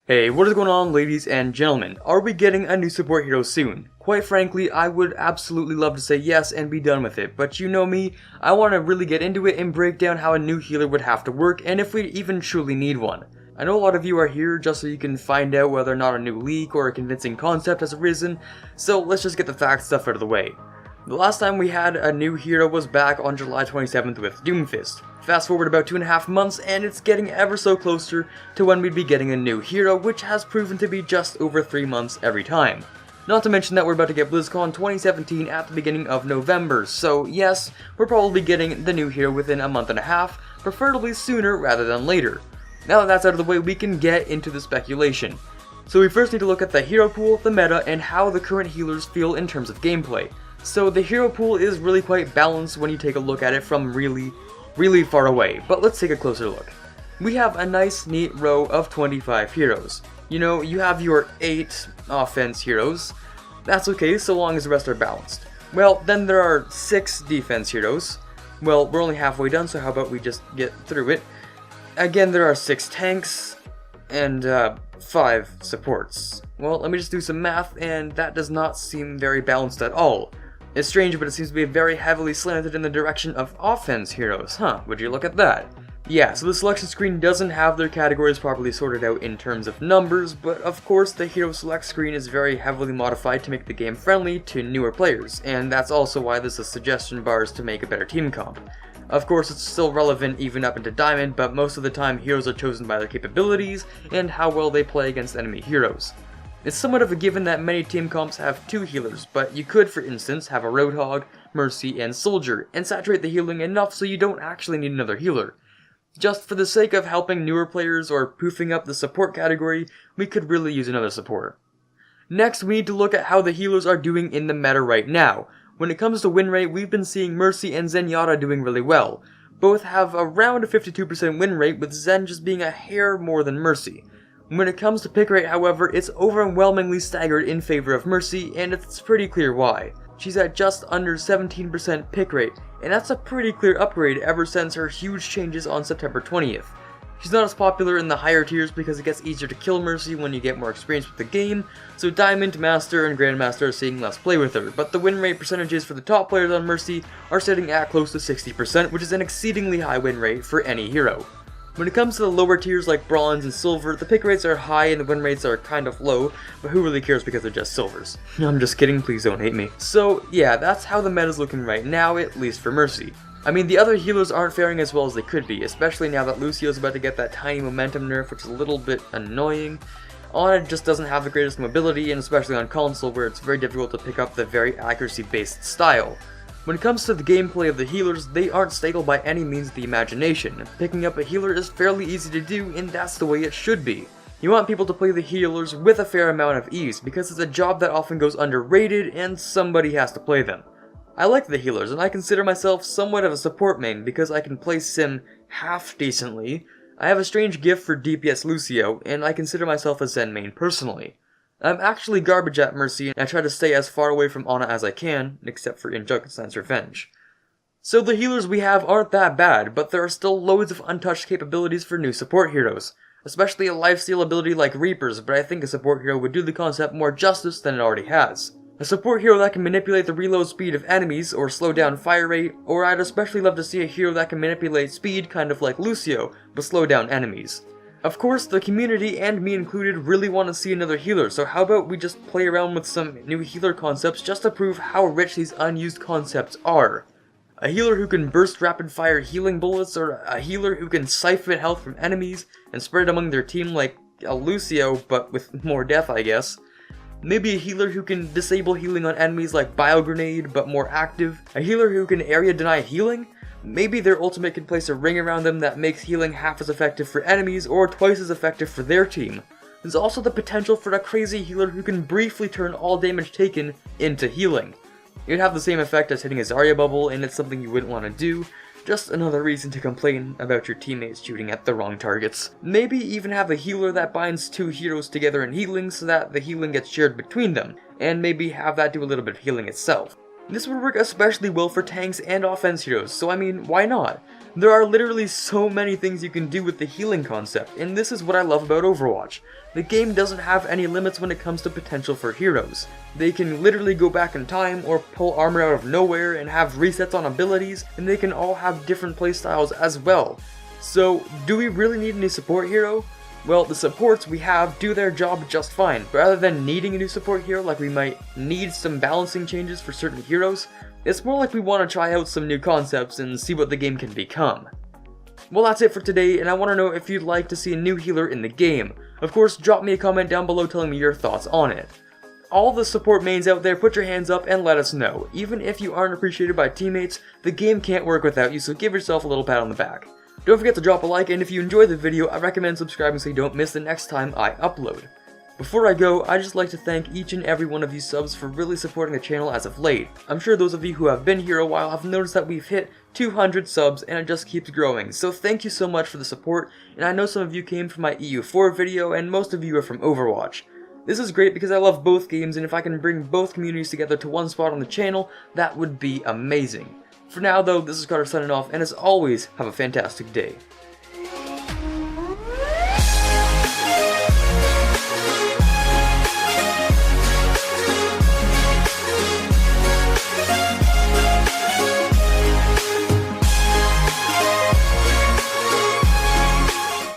Hey, what is going on, ladies and gentlemen? Are we getting a new support hero soon? Quite frankly, I would absolutely love to say yes and be done with it, but you know me, I want to really get into it and break down how a new healer would have to work and if we even truly need one. I know a lot of you are here just so you can find out whether or not a new leak or a convincing concept has arisen, so let's just get the fact stuff out of the way. The last time we had a new hero was back on July 27th with Doomfist. Fast forward about 2.5 months and it's getting ever so closer to when we'd be getting a new hero, which has proven to be just over 3 months every time. Not to mention that we're about to get BlizzCon 2017 at the beginning of November, so yes, we're probably getting the new hero within a month and a half, preferably sooner rather than later. Now that that's out of the way, we can get into the speculation. So we first need to look at the hero pool, the meta, and how the current healers feel in terms of gameplay. So the hero pool is really quite balanced when you take a look at it from really far away, but let's take a closer look. We have a nice neat row of 25 heroes. You know, you have your 8 offense heroes. That's okay so long as the rest are balanced. Well, then there are 6 defense heroes. Well, we're only halfway done, so how about we just get through it. Again, there are 6 tanks and 5 supports. Well, let me just do some math, and that does not seem very balanced at all. It's strange, but it seems to be very heavily slanted in the direction of offense heroes. Huh, would you look at that? Yeah, so the selection screen doesn't have their categories properly sorted out in terms of numbers, but of course the hero select screen is very heavily modified to make the game friendly to newer players, and that's also why there's a suggestion bars to make a better team comp. Of course, it's still relevant even up into Diamond, but most of the time heroes are chosen by their capabilities and how well they play against enemy heroes. It's somewhat of a given that many team comps have 2 healers, but you could, for instance, have a Roadhog, Mercy, and Soldier, and saturate the healing enough so you don't actually need another healer. Just for the sake of helping newer players or poofing up the support category, we could really use another support. Next, we need to look at how the healers are doing in the meta right now. When it comes to win rate, we've been seeing Mercy and Zenyatta doing really well. Both have around a 52% win rate, with Zen just being a hair more than Mercy. When it comes to pick rate, however, it's overwhelmingly staggered in favor of Mercy, and it's pretty clear why. She's at just under 17% pick rate, and that's a pretty clear upgrade ever since her huge changes on September 20th. She's not as popular in the higher tiers because it gets easier to kill Mercy when you get more experience with the game, so Diamond, Master, and Grandmaster are seeing less play with her, but the win rate percentages for the top players on Mercy are sitting at close to 60%, which is an exceedingly high win rate for any hero. When it comes to the lower tiers like Bronze and Silver, the pick rates are high and the win rates are kind of low, but who really cares because they're just Silvers? I'm just kidding, please don't hate me. So yeah, that's how the meta's looking right now, at least for Mercy. I mean, the other healers aren't faring as well as they could be, especially now that Lucio's about to get that tiny momentum nerf, which is a little bit annoying. Ana just doesn't have the greatest mobility, and especially on console where it's very difficult to pick up the very accuracy-based style. When it comes to the gameplay of the healers, they aren't stable by any means of the imagination. Picking up a healer is fairly easy to do, and that's the way it should be. You want people to play the healers with a fair amount of ease, because it's a job that often goes underrated, and somebody has to play them. I like the healers, and I consider myself somewhat of a support main, because I can play Sim half decently. I have a strange gift for DPS Lucio, and I consider myself a Zen main personally. I'm actually garbage at Mercy, and I try to stay as far away from Ana as I can, except for in Junkenstein's Revenge. So the healers we have aren't that bad, but there are still loads of untouched capabilities for new support heroes. Especially a lifesteal ability like Reapers, but I think a support hero would do the concept more justice than it already has. A support hero that can manipulate the reload speed of enemies, or slow down fire rate, or I'd especially love to see a hero that can manipulate speed kind of like Lucio, but slow down enemies. Of course, the community, and me included, really want to see another healer, so how about we just play around with some new healer concepts just to prove how rich these unused concepts are. A healer who can burst rapid fire healing bullets, or a healer who can siphon health from enemies and spread it among their team like a Lucio, but with more death, I guess. Maybe a healer who can disable healing on enemies like Biogrenade, but more active. A healer who can area deny healing. Maybe their ultimate can place a ring around them that makes healing half as effective for enemies or twice as effective for their team. There's also the potential for a crazy healer who can briefly turn all damage taken into healing. It'd have the same effect as hitting a Zarya bubble, and it's something you wouldn't want to do. Just another reason to complain about your teammates shooting at the wrong targets. Maybe even have a healer that binds 2 heroes together in healing so that the healing gets shared between them, and maybe have that do a little bit of healing itself. This would work especially well for tanks and offense heroes, so I mean, why not? There are literally so many things you can do with the healing concept, and this is what I love about Overwatch. The game doesn't have any limits when it comes to potential for heroes. They can literally go back in time or pull armor out of nowhere and have resets on abilities, and they can all have different playstyles as well. So, do we really need a new support hero? Well, the supports we have do their job just fine. Rather than needing a new support hero like we might need some balancing changes for certain heroes, it's more like we want to try out some new concepts and see what the game can become. Well, that's it for today, and I want to know if you'd like to see a new healer in the game. Of course, drop me a comment down below telling me your thoughts on it. All the support mains out there, put your hands up and let us know. Even if you aren't appreciated by teammates, the game can't work without you, so give yourself a little pat on the back. Don't forget to drop a like, and if you enjoyed the video, I recommend subscribing so you don't miss the next time I upload. Before I go, I'd just like to thank each and every one of you subs for really supporting the channel as of late. I'm sure those of you who have been here a while have noticed that we've hit 200 subs and it just keeps growing, so thank you so much for the support, and I know some of you came from my EU4 video and most of you are from Overwatch. This is great because I love both games, and if I can bring both communities together to one spot on the channel, that would be amazing. For now though, this is Carter signing off, and as always, have a fantastic day.